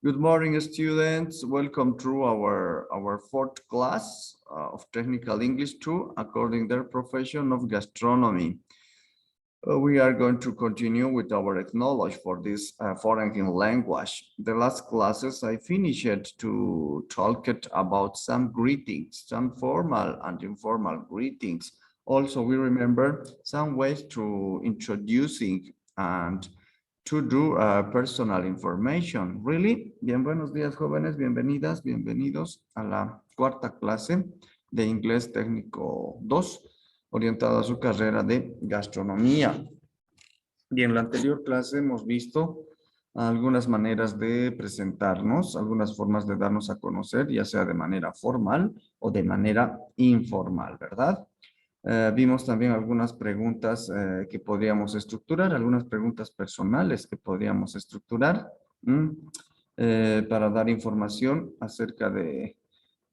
Good morning, students. Welcome to our fourth class of Technical English 2, according their profession of gastronomy. We are going to continue with our knowledge for this foreign language. The last classes I finished to talk about some greetings, some formal and informal greetings. Also, we remember some ways to introducing and to do personal information. Really? Bien, buenos días, jóvenes. Bienvenidas, bienvenidos a la cuarta clase de Inglés Técnico 2, orientada a su carrera de gastronomía. Y en la anterior clase hemos visto algunas maneras de presentarnos, algunas formas de darnos a conocer, ya sea de manera formal o de manera informal, ¿verdad? Vimos también algunas preguntas que podríamos estructurar, algunas preguntas personales que podríamos estructurar para dar información acerca de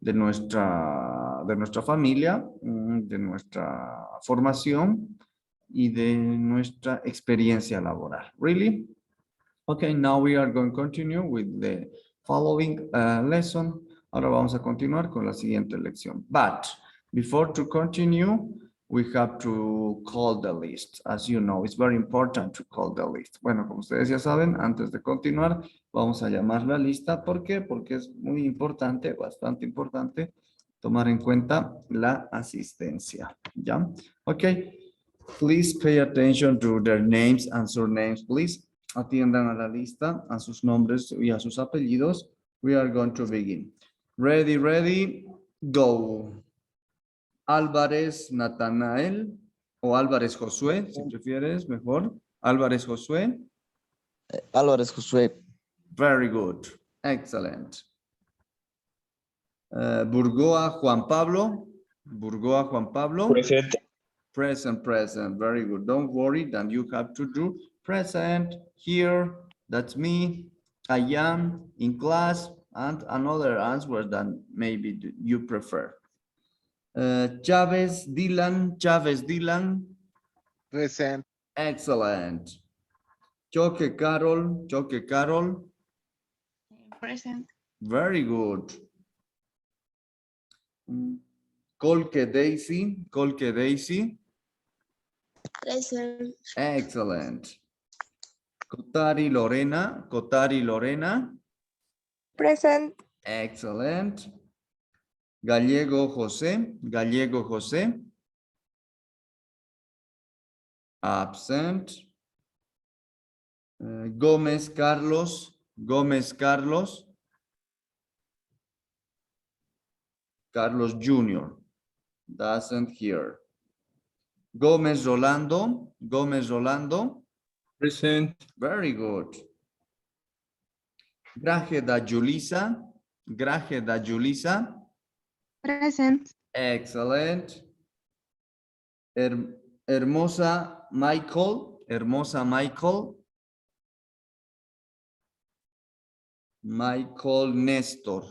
nuestra familia, de nuestra formación y de nuestra experiencia laboral. Really? Okay, now we are going to continue with the following lesson. Ahora vamos a continuar con la siguiente lección. But before to continue, we have to call the list. As you know, it's very important to call the list. Bueno, como ustedes ya saben, antes de continuar, vamos a llamar la lista. ¿Por qué? Porque es muy importante, bastante importante, tomar en cuenta la asistencia. ¿Ya? Okay. Please pay attention to their names and surnames, please. Atiendan a la lista, a sus nombres y a sus apellidos. We are going to begin. Ready, ready, go. Álvarez Natanael o Álvarez Josué, si prefieres, mejor. Álvarez Josué. Álvarez Josué. Very good. Excellent. Burgoa Juan Pablo. Burgoa Juan Pablo. Presente. Present, present. Very good. Don't worry, then you have to do present, here, that's me, I am, in class, and another answer that maybe you prefer. Chavez Dylan. Present. Excellent. Choque Carol. Present. Very good. Colque Daisy. Present. Excellent. Cotari Lorena. Present. Excellent. Gallego José. Absent. Gómez Carlos. Carlos Jr. Doesn't hear. Gómez Rolando. Present. Very good. Grajeda Julisa. Present. Excellent. Hermosa Michael. Michael Nestor.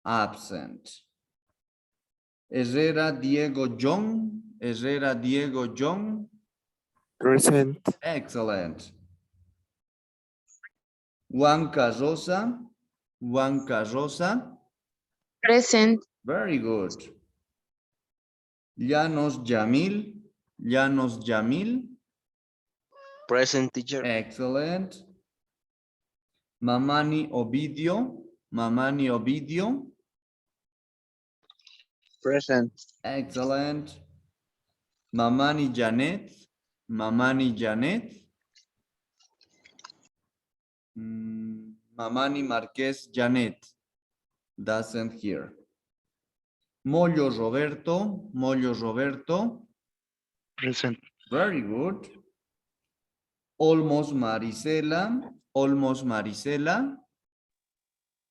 Absent. Herrera Diego John. Present. Excellent. Huanca Rosa. Present. Very good. Llanos Jamil. Present, teacher. Excellent. Mamani Ovidio. Present. Excellent. Mamani Janet. Mamani Marquez Janet. Doesn't hear. Mollo Roberto. Present. Very good. Olmos Marisela.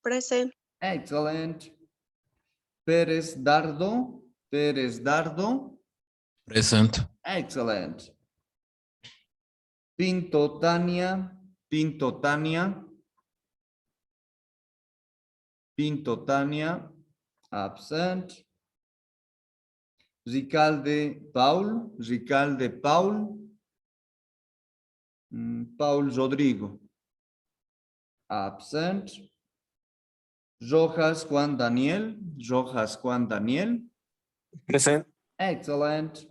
Present. Excellent. Pérez Dardo. Present. Excellent. Pinto Tania. Absent. Ricalde Paul. Paul Rodrigo. Absent. Rojas Juan Daniel. Rojas Juan Daniel. Present. Excellent.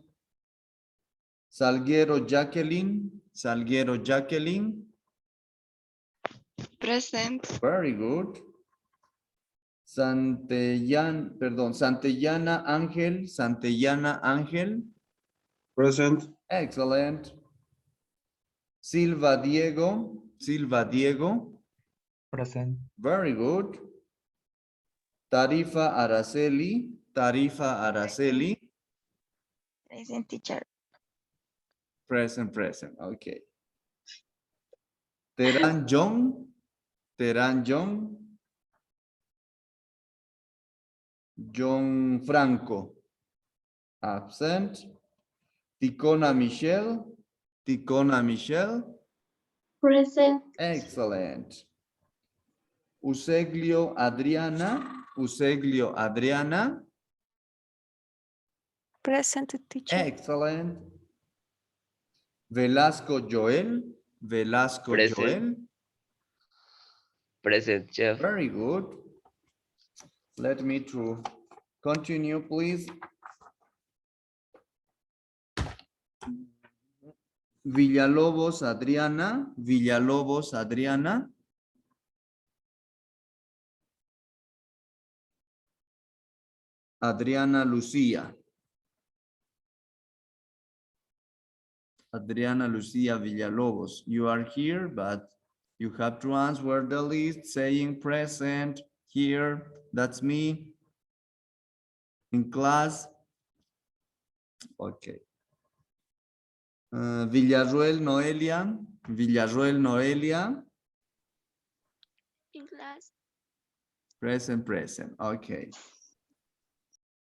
Salguero Jacqueline. Salguero Jacqueline. Present. Very good. Santellana Ángel. Santellana Ángel. Present. Excellent. Silva Diego. Silva Diego. Present. Very good. Tarifa Araceli. Tarifa Araceli. Present, teacher. Present, present. Okay. Terán John. Terán John. John Franco. Absent. Ticona Michelle. Ticona Michelle. Present. Excellent. Useglio Adriana. Useglio Adriana. Present, teacher. Excellent. Velasco Joel. Velasco Present. Joel. Present, chef. Very good. Let me to continue, please. Villalobos Adriana. Villalobos Adriana. Adriana Lucía. Adriana Lucía Villalobos. You are here, but you have to answer the list saying present here. That's me. In class. Okay. Villarruel Noelia. Villarruel Noelia. In class. Present, present. Okay.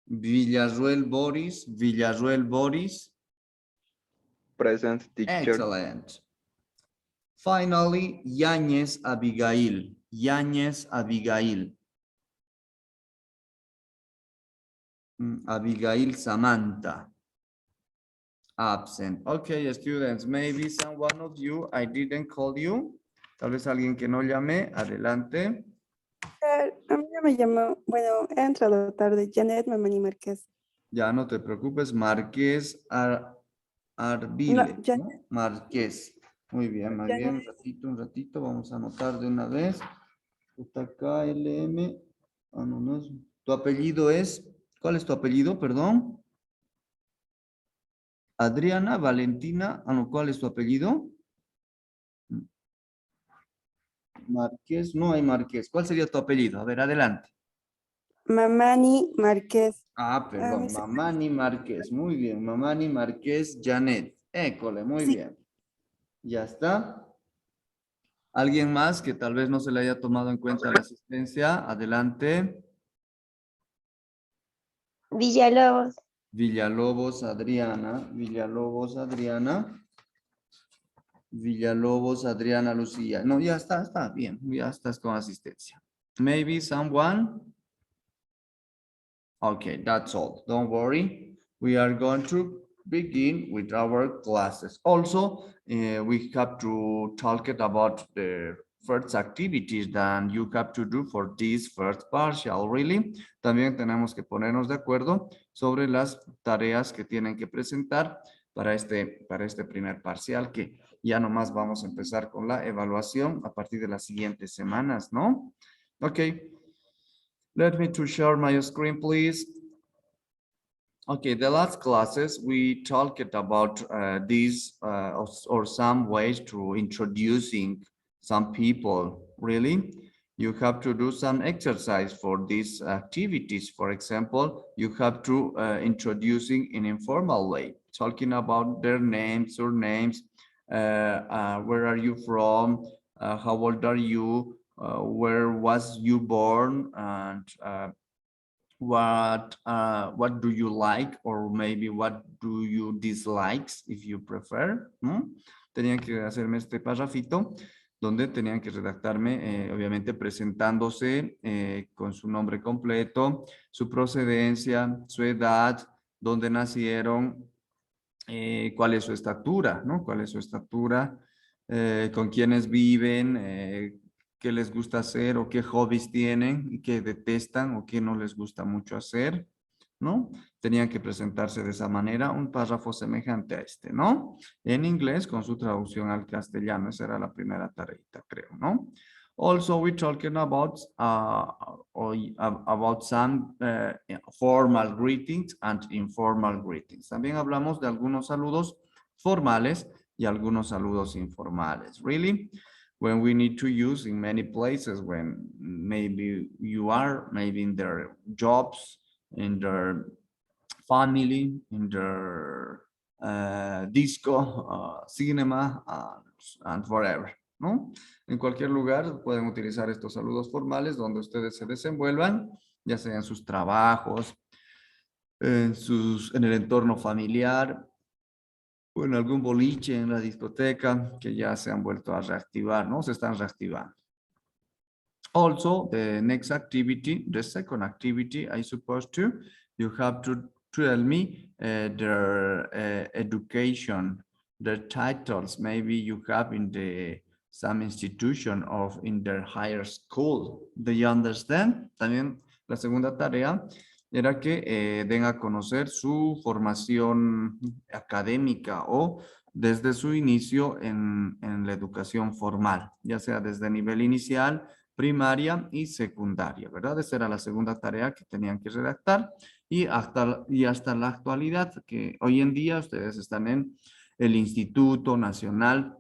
Villarruel Boris. Villarruel Boris. Present, teacher. Excellent. Finally, Yáñez Abigail. Yáñez Abigail. Abigail Samantha. Absent. Okay, students, maybe someone of you, I didn't call you. Tal vez alguien que no llamé. Adelante. A mí ya me llamó, bueno, he entrado tarde, Janet Mamani Márquez. Ya no te preocupes, Márquez Arbile, No, ya- ¿no? Márquez. Muy bien, muy bien. Un ratito, vamos a anotar de una vez. JKLM. Ah, no, no es. Tu apellido es, ¿cuál es tu apellido? Perdón. Adriana, Valentina, ah, no, ¿cuál es tu apellido? Márquez, no hay Márquez. ¿Cuál sería tu apellido? A ver, adelante. Mamani Márquez. Ah, perdón, mi se- Mamani Márquez. Muy bien, Mamani Márquez Janet. École, muy Sí. bien. Ya está. ¿Alguien más que tal vez no se le haya tomado en cuenta la asistencia? Adelante. Villalobos. Villalobos Adriana. Villalobos Adriana. Villalobos Adriana Lucía. No, ya está bien. Ya estás con asistencia. Maybe someone. Okay, that's all. Don't worry. We are going to begin with our classes. Also, we have to talk about the first activities that you have to do for this first partial, really. También tenemos que ponernos de acuerdo sobre las tareas que tienen que presentar para este primer parcial, que ya nomás vamos a empezar con la evaluación a partir de las siguientes semanas, ¿no? Okay. Let me to share my screen, please. Okay, the last classes we talked about these or some ways to introducing some people. Really, you have to do some exercise for these activities. For example, you have to introducing in informal way, talking about their names, surnames, where are you from, how old are you, where was you born, and what do you like, or maybe what do you dislike, if you prefer. Tenían que hacerme este párrafito donde tenían que redactarme, obviamente presentándose con su nombre completo, su procedencia, su edad, dónde nacieron, cuál es su estatura, ¿no? ¿Cuál es su estatura? Con quiénes viven, qué les gusta hacer o qué hobbies tienen y qué detestan o qué no les gusta mucho hacer, ¿no? Tenían que presentarse de esa manera, un párrafo semejante a este, ¿no? En inglés con su traducción al castellano. Esa era la primera tareita, creo, ¿no? Also, we're talking about some formal greetings and informal greetings. También hablamos de algunos saludos formales y algunos saludos informales. Really? When we need to use in many places, when maybe you are, maybe in their jobs, in their family, in their disco, cinema, and whatever, ¿no? En cualquier lugar pueden utilizar estos saludos formales donde ustedes se desenvuelvan, ya sea en sus trabajos, en el entorno familiar, o en algún boliche en la discoteca que ya se han vuelto a reactivar, ¿no? Se están reactivando. Also, the next activity, the second activity, I suppose too, you have to tell me their education, their titles, maybe you have in some institution of in their higher school. Do you understand? También la segunda tarea era que den a conocer su formación académica o desde su inicio en la educación formal, ya sea desde nivel inicial, primaria y secundaria, ¿verdad? Esa era la segunda tarea que tenían que redactar y hasta la actualidad, que hoy en día ustedes están en el Instituto Nacional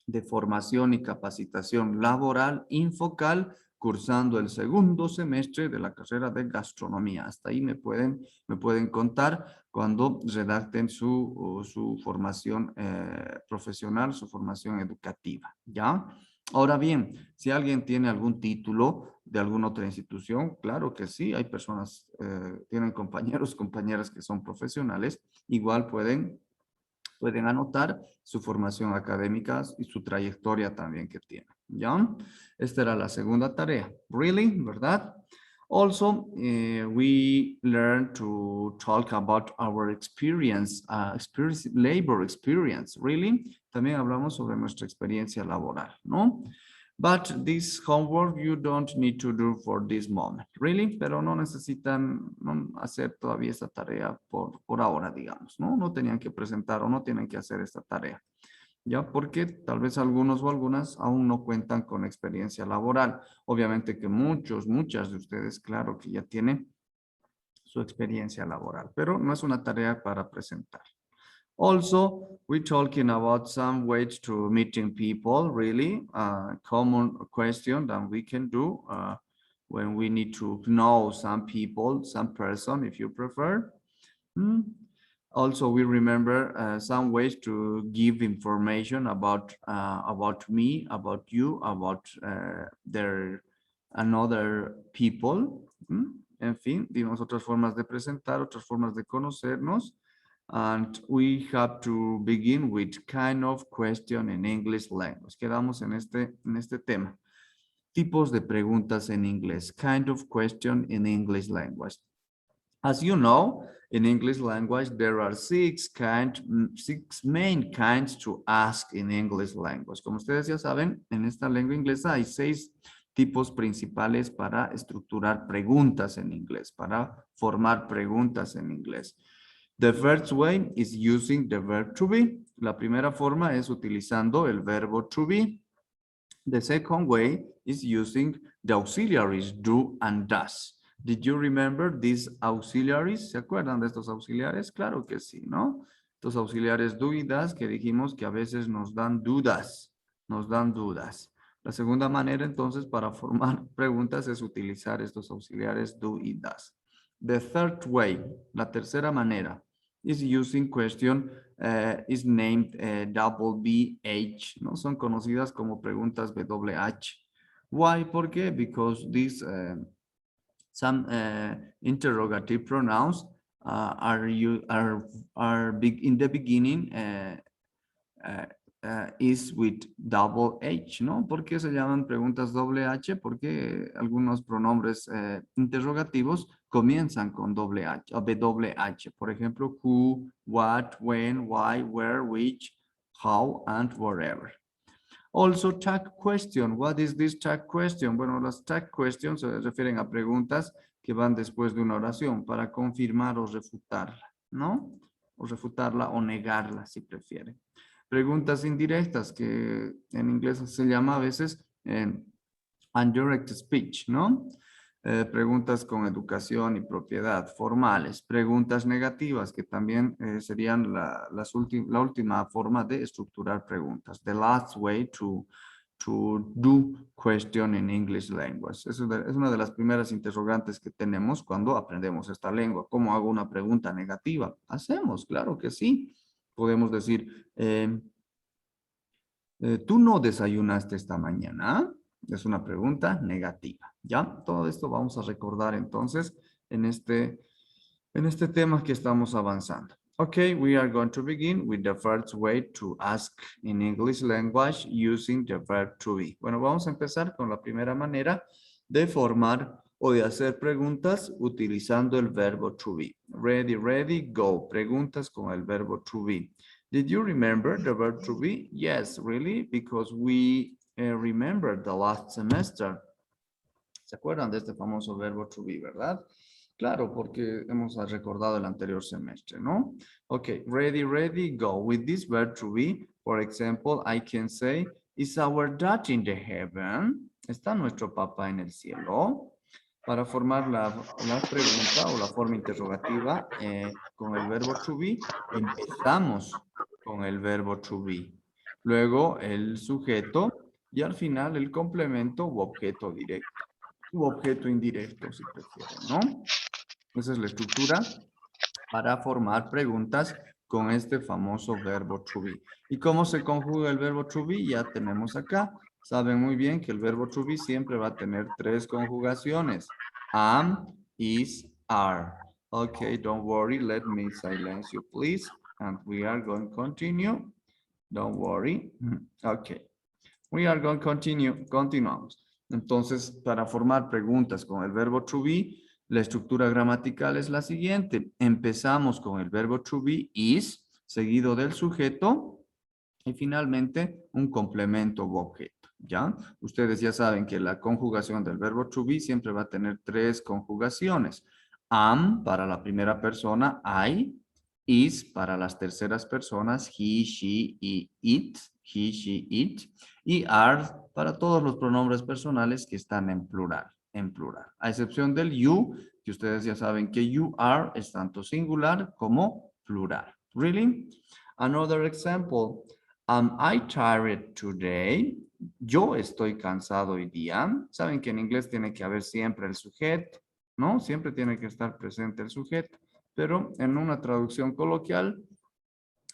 de Formación y Capacitación Laboral, Infocal, cursando el segundo semestre de la carrera de gastronomía. Hasta ahí me pueden contar cuando redacten su formación profesional, su formación educativa, ¿ya? Ahora bien, si alguien tiene algún título de alguna otra institución, claro que sí, hay personas, tienen compañeros, compañeras que son profesionales, igual pueden anotar su formación académica y su trayectoria también que tienen, ¿ya? Esta era la segunda tarea. Really, ¿verdad? Also, we learn to talk about our experience, labor experience, really. También hablamos sobre nuestra experiencia laboral, ¿no? But this homework you don't need to do for this moment, really, pero no necesitan hacer todavía esta tarea por ahora, digamos, ¿no? No tenían que presentar o no tienen que hacer esta tarea, ¿ya? Porque tal vez algunos o algunas aún no cuentan con experiencia laboral. Obviamente que muchas de ustedes, claro que ya tienen su experiencia laboral, pero no es una tarea para presentar. Also, we're talking about some ways to meeting people, really, common question that we can do when we need to know some people, some person, if you prefer. Also, we remember some ways to give information about me, about you, about another people. En fin, dimos otras formas de presentar, otras formas de conocernos. And we have to begin with kind of question in English language. Quedamos en este tema. Tipos de preguntas en inglés. Kind of question in English language. As you know, in English language, there are six main kinds to ask in English language. Como ustedes ya saben, en esta lengua inglesa hay 6 tipos principales para estructurar preguntas en inglés, para formar preguntas en inglés. The first way is using the verb to be. La primera forma es utilizando el verbo to be. The second way is using the auxiliaries do and does. Did you remember these auxiliaries? ¿Se acuerdan de estos auxiliares? Claro que sí, ¿no? Estos auxiliares do y does que dijimos que a veces nos dan dudas. La segunda manera entonces para formar preguntas es utilizar estos auxiliares do y does. The third way, la tercera manera, is using question is named WH, ¿no? Son conocidas como preguntas WH. Why? ¿Por qué? Because these some interrogative pronouns are big in the beginning is with double H, ¿no? ¿Por qué se llaman preguntas doble H? Porque algunos pronombres interrogativos comienzan con doble H o WH. Por ejemplo, who, what, when, why, where, which, how, and wherever. Also, tag question. What is this tag question? Bueno, las tag questions se refieren a preguntas que van después de una oración para confirmar o refutarla, ¿no? O refutarla o negarla, si prefieren. Preguntas indirectas, que en inglés se llama a veces indirect speech, ¿no? Preguntas con educación y propiedad, formales. Preguntas negativas, que también serían la última forma de estructurar preguntas. The last way to do question in English language. Es una de las primeras interrogantes que tenemos cuando aprendemos esta lengua. ¿Cómo hago una pregunta negativa? Hacemos, claro que sí. Podemos decir, ¿tú no desayunaste esta mañana? Es una pregunta negativa, ¿ya? Todo esto vamos a recordar entonces en este tema que estamos avanzando. Okay, we are going to begin with the first way to ask in English language using the verb to be. Bueno, vamos a empezar con la primera manera de formar o de hacer preguntas utilizando el verbo to be. Ready, ready, go. Preguntas con el verbo to be. Did you remember the verb to be? Yes, really, because we remember the last semester. ¿Se acuerdan de este famoso verbo to be, verdad? Claro, porque hemos recordado el anterior semestre, ¿no? Okay, ready, ready, go. With this verb to be, for example, I can say, is our dad in the heaven? ¿Está nuestro papá en el cielo? Para formar la pregunta o la forma interrogativa con el verbo to be, empezamos con el verbo to be. Luego el sujeto y al final el complemento u objeto directo. U objeto indirecto, si prefieren, ¿no? Esa es la estructura para formar preguntas con este famoso verbo to be. ¿Y cómo se conjuga el verbo to be? Ya tenemos acá. Saben muy bien que el verbo to be siempre va a tener 3 conjugaciones. Am, is, are. Okay, don't worry. Let me silence you, please. And we are going to continue. Don't worry. Okay. We are going to continue. Continuamos. Entonces, para formar preguntas con el verbo to be, la estructura gramatical es la siguiente. Empezamos con el verbo to be, is, seguido del sujeto y finalmente un complemento u objeto, ¿ya? Ustedes ya saben que la conjugación del verbo to be siempre va a tener 3 conjugaciones. Am para la primera persona, I. Is para las terceras personas, he, she y it. He, she, it. Y are para todos los pronombres personales que están en plural. A excepción del you, que ustedes ya saben que you are es tanto singular como plural. Really? Another example. Am I tired today? Yo estoy cansado hoy día. Saben que en inglés tiene que haber siempre el sujeto, ¿no? Siempre tiene que estar presente el sujeto. Pero en una traducción coloquial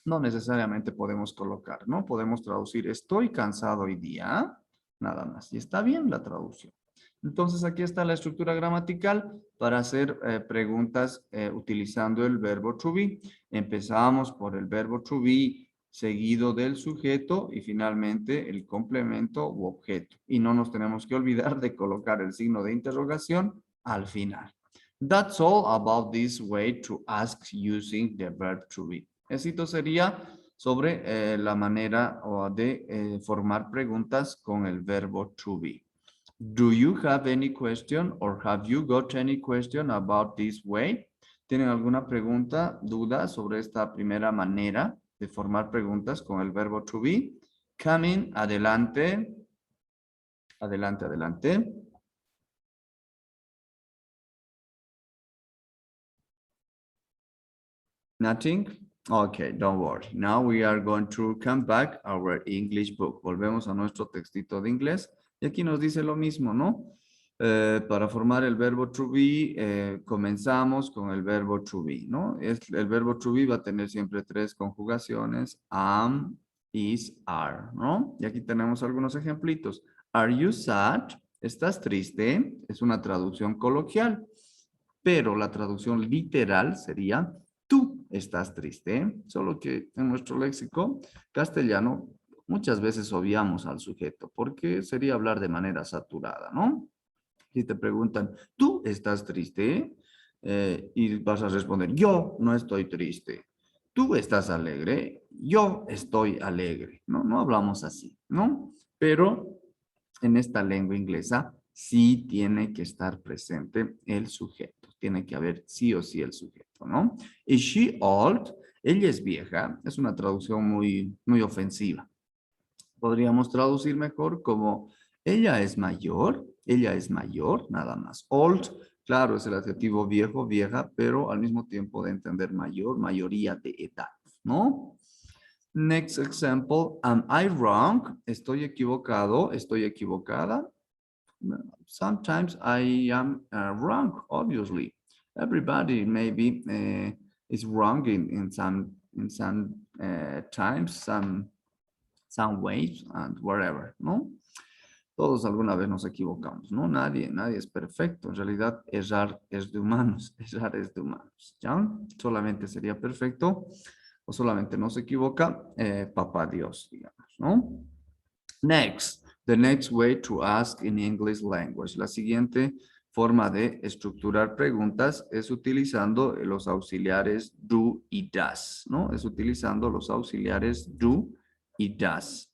no necesariamente podemos colocar, ¿no? Podemos traducir estoy cansado hoy día, nada más. Y está bien la traducción. Entonces aquí está la estructura gramatical para hacer preguntas utilizando el verbo to be. Empezamos por el verbo to be seguido del sujeto y finalmente el complemento u objeto. Y no nos tenemos que olvidar de colocar el signo de interrogación al final. That's all about this way to ask using the verb to be. Esto sería sobre la manera de formar preguntas con el verbo to be. Do you have any question or have you got any question about this way? ¿Tienen alguna pregunta, duda sobre esta primera manera de formar preguntas con el verbo to be? Come in, adelante. Adelante, adelante. Nothing? Okay, don't worry. Now we are going to come back our English book. Volvemos a nuestro textito de inglés. Y aquí nos dice lo mismo, ¿no? Para formar el verbo to be, comenzamos con el verbo to be, ¿no? El verbo to be va a tener siempre 3 conjugaciones. Am, is, are, ¿no? Y aquí tenemos algunos ejemplitos. Are you sad? ¿Estás triste? Es una traducción coloquial. Pero la traducción literal sería tú estás triste, solo que en nuestro léxico castellano muchas veces obviamos al sujeto porque sería hablar de manera saturada, ¿no? Si te preguntan, ¿tú estás triste? Y vas a responder, yo no estoy triste. ¿Tú estás alegre? Yo estoy alegre. No hablamos así, ¿no? pero en esta lengua inglesa sí tiene que estar presente el sujeto. Tiene que haber sí o sí el sujeto, ¿no? Is she old? Ella es vieja. Es una traducción muy, muy ofensiva. Podríamos traducir mejor como ella es mayor, nada más. Old, claro, es el adjetivo viejo, vieja, pero al mismo tiempo de entender mayor, mayoría de edad, ¿no? Next example, am I wrong? ¿Estoy equivocado? ¿Estoy equivocada? Sometimes I am wrong, obviously. Everybody maybe is wrong in some times, some ways and wherever, ¿no? Todos alguna vez nos equivocamos, ¿no? Nadie es perfecto. En realidad, errar es de humanos, errar es de humanos, ¿ya? Solamente sería perfecto o solamente no se equivoca Papá Dios, digamos, ¿no? Next, the next way to ask in English language. La siguiente forma de estructurar preguntas es utilizando los auxiliares do y does, ¿no? Es utilizando los auxiliares do y does.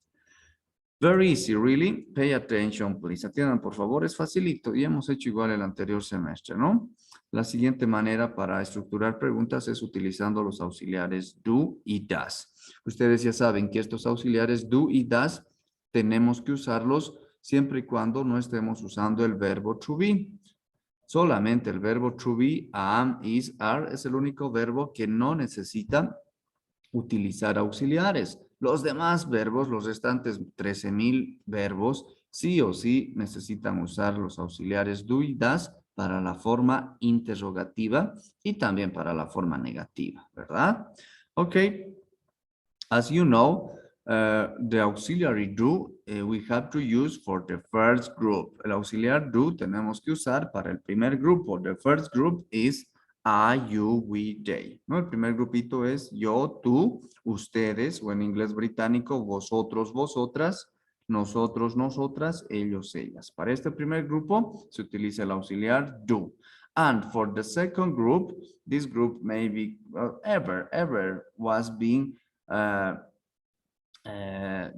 Very easy, really. Pay attention, please. Atiendan, por favor, es facilito y hemos hecho igual el anterior semestre, ¿no? La siguiente manera para estructurar preguntas es utilizando los auxiliares do y does. Ustedes ya saben que estos auxiliares do y does tenemos que usarlos siempre y cuando no estemos usando el verbo to be. Solamente el verbo to be, am, is, are, es el único verbo que no necesita utilizar auxiliares. Los demás verbos, los restantes 13,000 verbos, sí o sí necesitan usar los auxiliares do y does para la forma interrogativa y también para la forma negativa, ¿verdad? Ok. As you know, the auxiliary do we have to use for the first group. El auxiliar do tenemos que usar para el primer grupo. The first group is I, you, we, they. ¿No? El primer grupito es yo, tú, ustedes, o en inglés británico, vosotros, vosotras, nosotros, nosotras, ellos, ellas. Para este primer grupo se utiliza el auxiliar do. And for the second group, this group maybe ever was being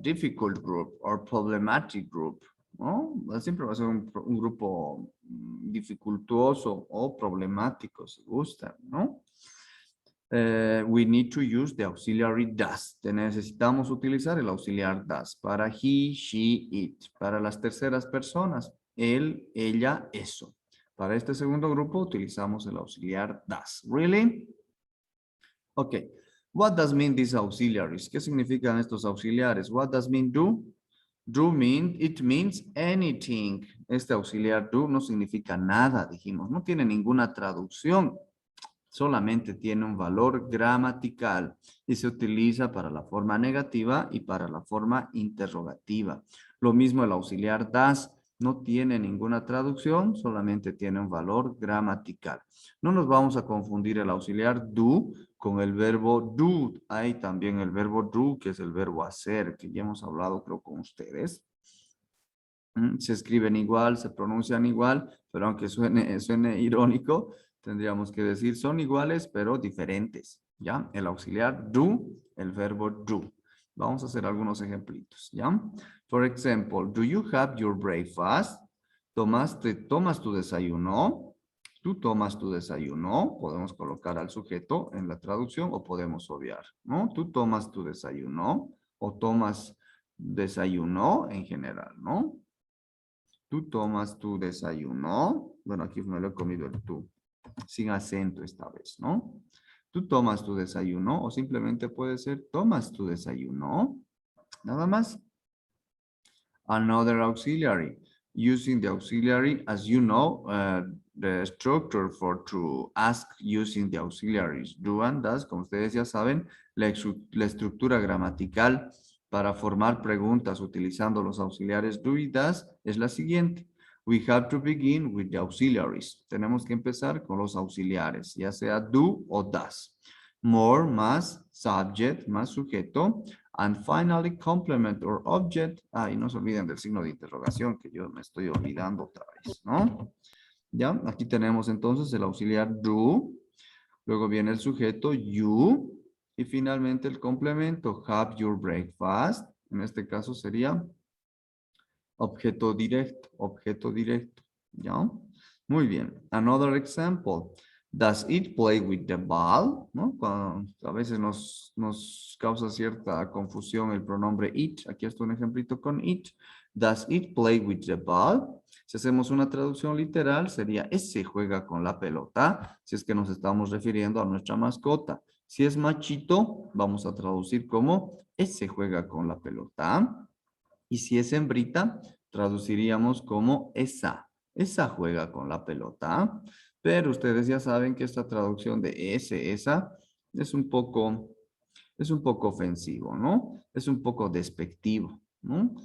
difficult group or problematic group, ¿no? Siempre va a ser un grupo dificultuoso o problemático, si gusta, ¿no? We need to use the auxiliary does. Necesitamos utilizar el auxiliar does para he, she, it. Para las terceras personas, él, ella, eso. Para este segundo grupo utilizamos el auxiliar does. Really? Okay. What does mean these auxiliaries? ¿Qué significan estos auxiliares? What does mean do? Do mean, it means anything. Este auxiliar do no significa nada, dijimos. No tiene ninguna traducción. Solamente tiene un valor gramatical y se utiliza para la forma negativa y para la forma interrogativa. Lo mismo el auxiliar does. No tiene ninguna traducción, solamente tiene un valor gramatical. No nos vamos a confundir el auxiliar do con el verbo do. Hay también el verbo do, que es el verbo hacer, que ya hemos hablado creo con ustedes. Se escriben igual, se pronuncian igual, pero aunque suene irónico, tendríamos que decir son iguales, pero diferentes. ¿Ya? El auxiliar do, el verbo do. Vamos a hacer algunos ejemplitos, ¿ya? For example, do you have your breakfast? ¿Tomas tu desayuno? ¿Tú tomas tu desayuno? Podemos colocar al sujeto en la traducción o podemos obviar, ¿no? ¿Tú tomas tu desayuno? O tomas desayuno en general, ¿no? ¿Tú tomas tu desayuno? Bueno, aquí me lo he comido el tú, sin acento esta vez, ¿no? ¿Tú tomas tu desayuno? O simplemente puede ser, ¿tomas tu desayuno? Nada más. Another auxiliary. Using the auxiliary, as you know, the structure for to ask using the auxiliaries do and does, como ustedes ya saben, la estructura gramatical para formar preguntas utilizando los auxiliares do y does es la siguiente. We have to begin with the auxiliaries. Tenemos que empezar con los auxiliares, ya sea do o does. More más subject más sujeto. And finally, complement or object. Y no se olviden del signo de interrogación, que yo me estoy olvidando otra vez, ¿no? Ya, aquí tenemos entonces el auxiliar do. Luego viene el sujeto you. Y finalmente el complemento, have your breakfast. En este caso sería, Objeto directo, ¿ya? Muy bien. Another example. Does it play with the ball? ¿No? A veces nos causa cierta confusión el pronombre it. Aquí está un ejemplito con it. Does it play with the ball? Si hacemos una traducción literal, sería ese juega con la pelota, si es que nos estamos refiriendo a nuestra mascota. Si es machito, vamos a traducir como ese juega con la pelota. Y si es hembrita, traduciríamos como esa juega con la pelota. Pero ustedes ya saben que esta traducción de esa, es un poco ofensivo, ¿no? Es un poco despectivo, ¿no?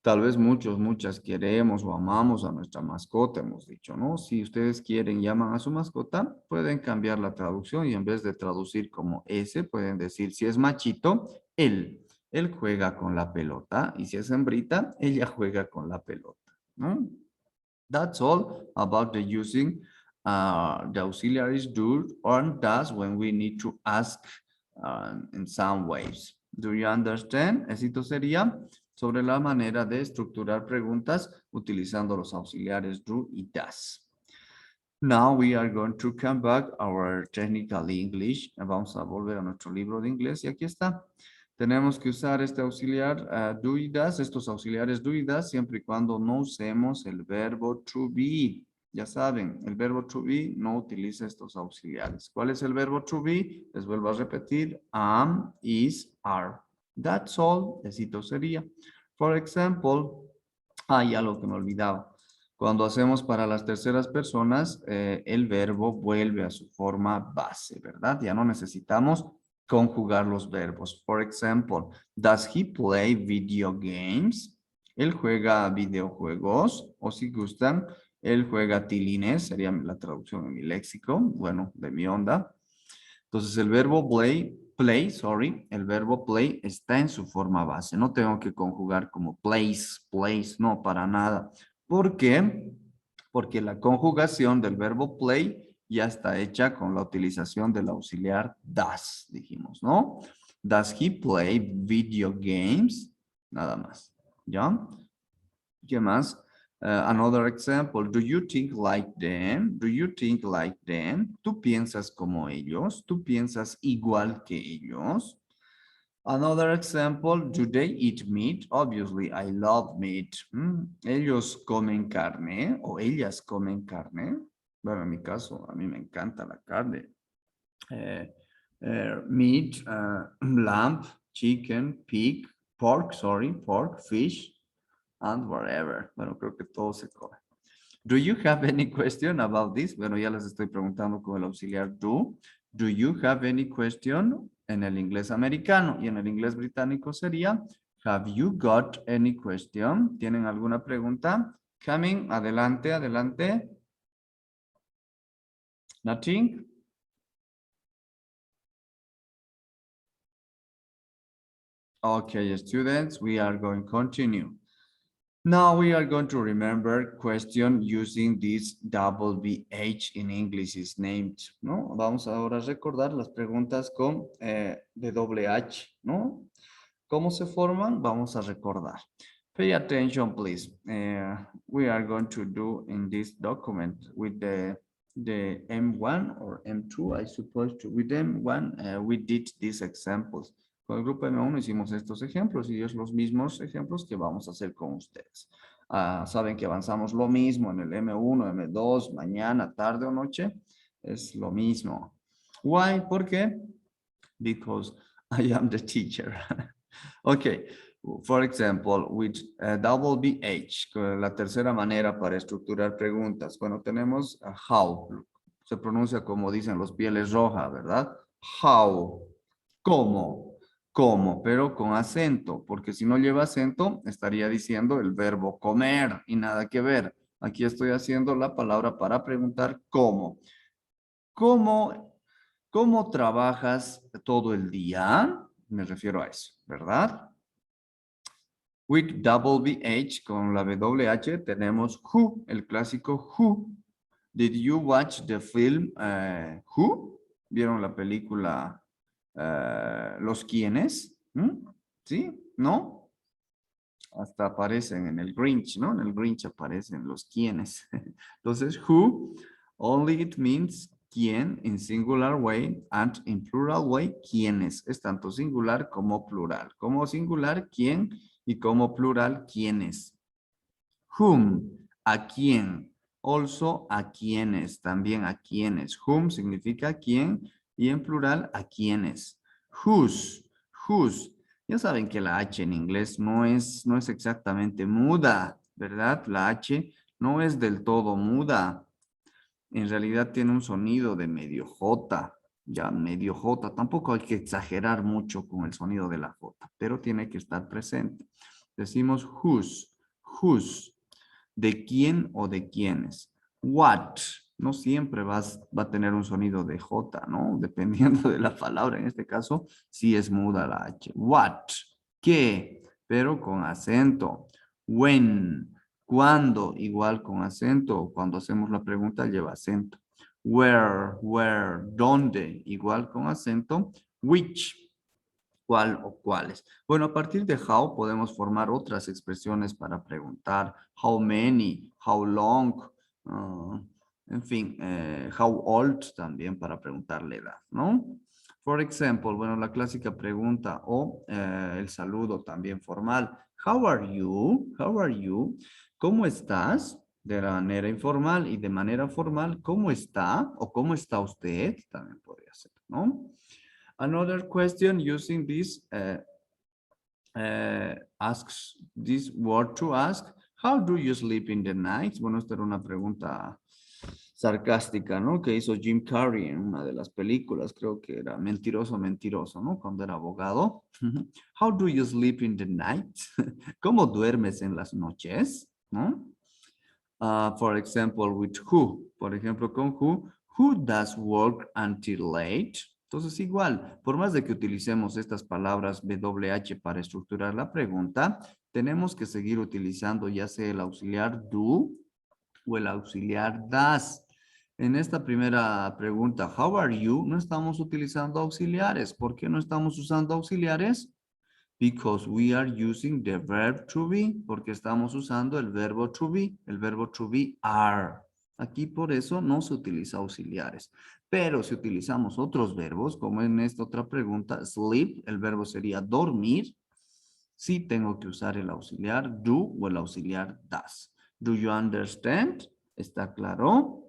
Tal vez muchas queremos o amamos a nuestra mascota, hemos dicho, ¿no? Si ustedes quieren, llaman a su mascota, pueden cambiar la traducción y en vez de traducir como ese, pueden decir, si es machito, él juega con la pelota y si es hembrita, ella juega con la pelota, ¿no? That's all about the using the auxiliaries do or does when we need to ask in some ways. Do you understand? Esto sería sobre la manera de estructurar preguntas utilizando los auxiliares do y does. Now we are going to come back our technical English. Vamos a volver a nuestro libro de inglés y aquí está. Tenemos que usar este auxiliar do y does, estos auxiliares do y does, siempre y cuando no usemos el verbo to be. Ya saben, el verbo to be no utiliza estos auxiliares. ¿Cuál es el verbo to be? Les vuelvo a repetir, am, is, are. That's all, esito sería. For example, ya lo que me olvidaba. Cuando hacemos para las terceras personas, el verbo vuelve a su forma base, ¿verdad? Ya no necesitamos conjugar los verbos. For example, does he play video games? Él juega videojuegos, o si gustan, él juega tilines, sería la traducción en mi léxico, bueno, de mi onda. Entonces el verbo el verbo play está en su forma base. No tengo que conjugar como plays, no, para nada. ¿Por qué? Porque la conjugación del verbo play ya está hecha con la utilización del auxiliar does, dijimos, ¿no? Does he play video games? Nada más, ¿ya? ¿Qué más? Another example, do you think like them? Do you think like them? ¿Tú piensas como ellos? ¿Tú piensas igual que ellos? Another example, do they eat meat? Obviously, I love meat. ¿Ellos comen carne o ellas comen carne? Bueno, en mi caso, a mí me encanta la carne. Meat, lamb, chicken, pig, pork, fish, and whatever. Bueno, creo que todo se come. Do you have any question about this? Bueno, ya les estoy preguntando con el auxiliar do. Do you have any question? En el inglés americano y en el inglés británico sería have you got any question? ¿Tienen alguna pregunta? Coming, adelante, adelante. Nothing? Okay, students, we are going to continue. Now we are going to remember question using this double BH in English is named, ¿no? Vamos ahora a recordar las preguntas con WH, ¿no? ¿Cómo se forman? Vamos a recordar. Pay attention, please. We are going to do in this document with the M1 or M2, I suppose. With M1, we did these examples. Con el grupo M1 hicimos estos ejemplos y es los mismos ejemplos que vamos a hacer con ustedes. Saben que avanzamos lo mismo en el M1, M2, mañana, tarde o noche. Es lo mismo. Why? ¿Por qué? Because I am the teacher. Okay. For example, with double BH, la tercera manera para estructurar preguntas. Bueno, tenemos how. Se pronuncia como dicen los pieles rojas, ¿verdad? How. ¿Cómo? ¿Cómo? Pero con acento, porque si no lleva acento, estaría diciendo el verbo comer y nada que ver. Aquí estoy haciendo la palabra para preguntar cómo. ¿Cómo trabajas todo el día? Me refiero a eso, ¿verdad? With double BH, con la WH, tenemos who, el clásico who. Did you watch the film Who? ¿Vieron la película Los Quiénes? ¿Sí? ¿No? Hasta aparecen en el Grinch, ¿no? En el Grinch aparecen los quiénes. Entonces, who only it means quién in singular way and in plural way quiénes. Es tanto singular como plural. Como singular, quién y como plural, quiénes. Whom, a quién. Also, a quiénes, también a quiénes. Whom significa quién y en plural, a quiénes. Whose, whose. Ya saben que la H en inglés no es exactamente muda, ¿verdad? La H no es del todo muda. En realidad tiene un sonido de medio J, ya medio J. Tampoco hay que exagerar mucho con el sonido de la J, pero tiene que estar presente. Decimos whose, whose. ¿De quién o de quiénes? What. No siempre va a tener un sonido de J, ¿no? Dependiendo de la palabra. En este caso, sí es muda la H. What. ¿Qué? Pero con acento. When. ¿Cuándo? Igual con acento. Cuando hacemos la pregunta lleva acento. Where. ¿Dónde? Igual con acento. Which. ¿Cuál o cuáles? Bueno, a partir de how podemos formar otras expresiones para preguntar. How many, how long, en fin, how old también para preguntar la edad, ¿no? For example, bueno, la clásica pregunta o el saludo también formal. How are you? How are you? ¿Cómo estás? De manera informal y de manera formal, ¿cómo está? O ¿cómo está usted? También podría ser, ¿no? Another question using this asks this word to ask. How do you sleep in the night? Bueno, esta era una pregunta sarcástica, ¿no? Que hizo Jim Carrey en una de las películas. Creo que era Mentiroso, Mentiroso, ¿no? Cuando era abogado. How do you sleep in the night? ¿Cómo duermes en las noches? ¿No? For example, with who. Por ejemplo, con who. Who does work until late? Entonces, igual, por más de que utilicemos estas palabras WH para estructurar la pregunta, tenemos que seguir utilizando ya sea el auxiliar do o el auxiliar does. En esta primera pregunta, how are you? No estamos utilizando auxiliares. ¿Por qué no estamos usando auxiliares? Because we are using the verb to be, porque estamos usando el verbo to be are. Aquí por eso no se utiliza auxiliares. Pero si utilizamos otros verbos, como en esta otra pregunta, sleep, el verbo sería dormir, sí tengo que usar el auxiliar do o el auxiliar does. Do you understand? ¿Está claro?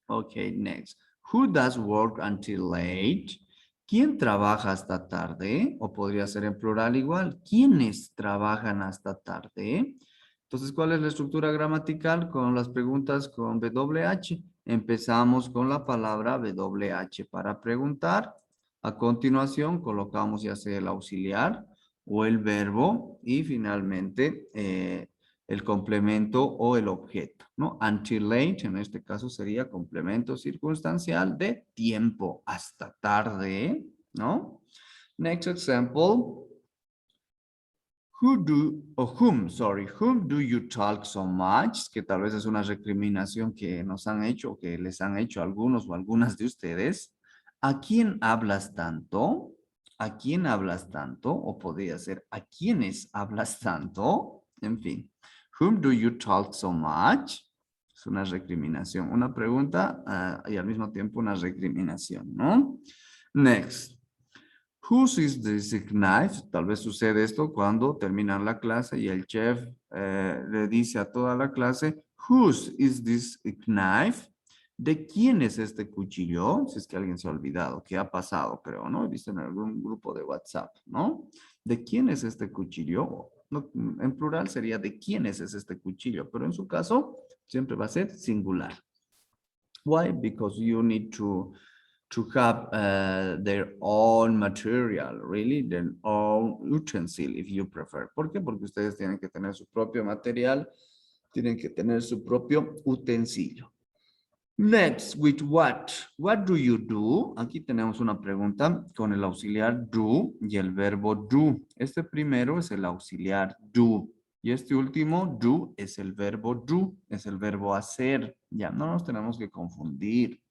Okay, next. Who does work until late? ¿Quién trabaja hasta tarde? O podría ser en plural igual. ¿Quiénes trabajan hasta tarde? Entonces, ¿cuál es la estructura gramatical con las preguntas con WH? Empezamos con la palabra WH para preguntar. A continuación, colocamos ya sea el auxiliar o el verbo y finalmente el complemento o el objeto, ¿no? Until late, en este caso sería complemento circunstancial de tiempo, hasta tarde, ¿no? Next example. Whom do you talk so much? Que tal vez es una recriminación que nos han hecho, que les han hecho algunos o algunas de ustedes. ¿A quién hablas tanto? ¿A quién hablas tanto? O podría ser, ¿a quiénes hablas tanto? En fin. Whom do you talk so much? Es una recriminación, una pregunta y al mismo tiempo una recriminación, ¿no? Next. Whose is this knife? Tal vez sucede esto cuando terminan la clase y el chef le dice a toda la clase, whose is this knife? ¿De quién es este cuchillo? Si es que alguien se ha olvidado, ¿qué ha pasado? Creo, ¿no? He visto en algún grupo de WhatsApp, ¿no? ¿De quién es este cuchillo? No, en plural sería ¿de quiénes es este cuchillo? Pero en su caso siempre va a ser singular. Why? Because you need to have their own material, really, their own utensil, if you prefer. ¿Por qué? Porque ustedes tienen que tener su propio material, tienen que tener su propio utensilio. Next, with what? What do you do? Aquí tenemos una pregunta con el auxiliar do y el verbo do. Este primero es el auxiliar do. Y este último, do, es el verbo do, es el verbo hacer. Ya, no nos tenemos que confundir.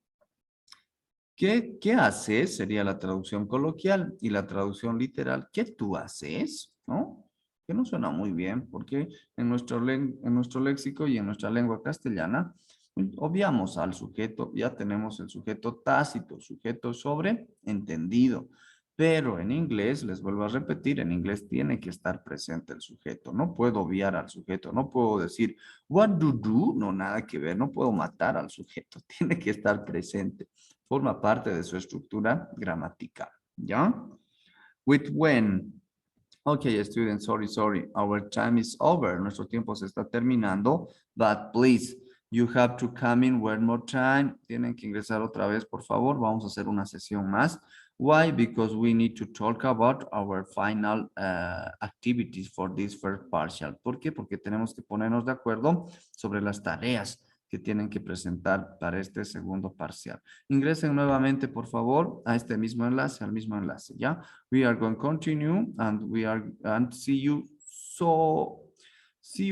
¿Qué haces? Sería la traducción coloquial y la traducción literal. ¿Qué tú haces? ¿No? que no suena muy bien, porque en nuestro léxico y en nuestra lengua castellana obviamos al sujeto, ya tenemos el sujeto tácito, sujeto sobreentendido. Pero en inglés, les vuelvo a repetir, en inglés tiene que estar presente el sujeto. No puedo obviar al sujeto, no puedo decir, what do, no, nada que ver, no puedo matar al sujeto, tiene que estar presente. Forma parte de su estructura gramatical, ¿ya? With when. Okay, students, sorry. Our time is over. Nuestro tiempo se está terminando, but please, you have to come in one more time. Tienen que ingresar otra vez, por favor. Vamos a hacer una sesión más. Why? Because we need to talk about our final activities for this first partial. ¿Por qué? Porque tenemos que ponernos de acuerdo sobre las tareas que tienen que presentar para este segundo parcial. Ingresen nuevamente, por favor, a este mismo enlace, al mismo enlace, ¿ya? We are going to continue and see you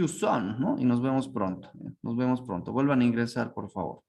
soon, ¿no? Y nos vemos pronto. Nos vemos pronto. Vuelvan a ingresar, por favor.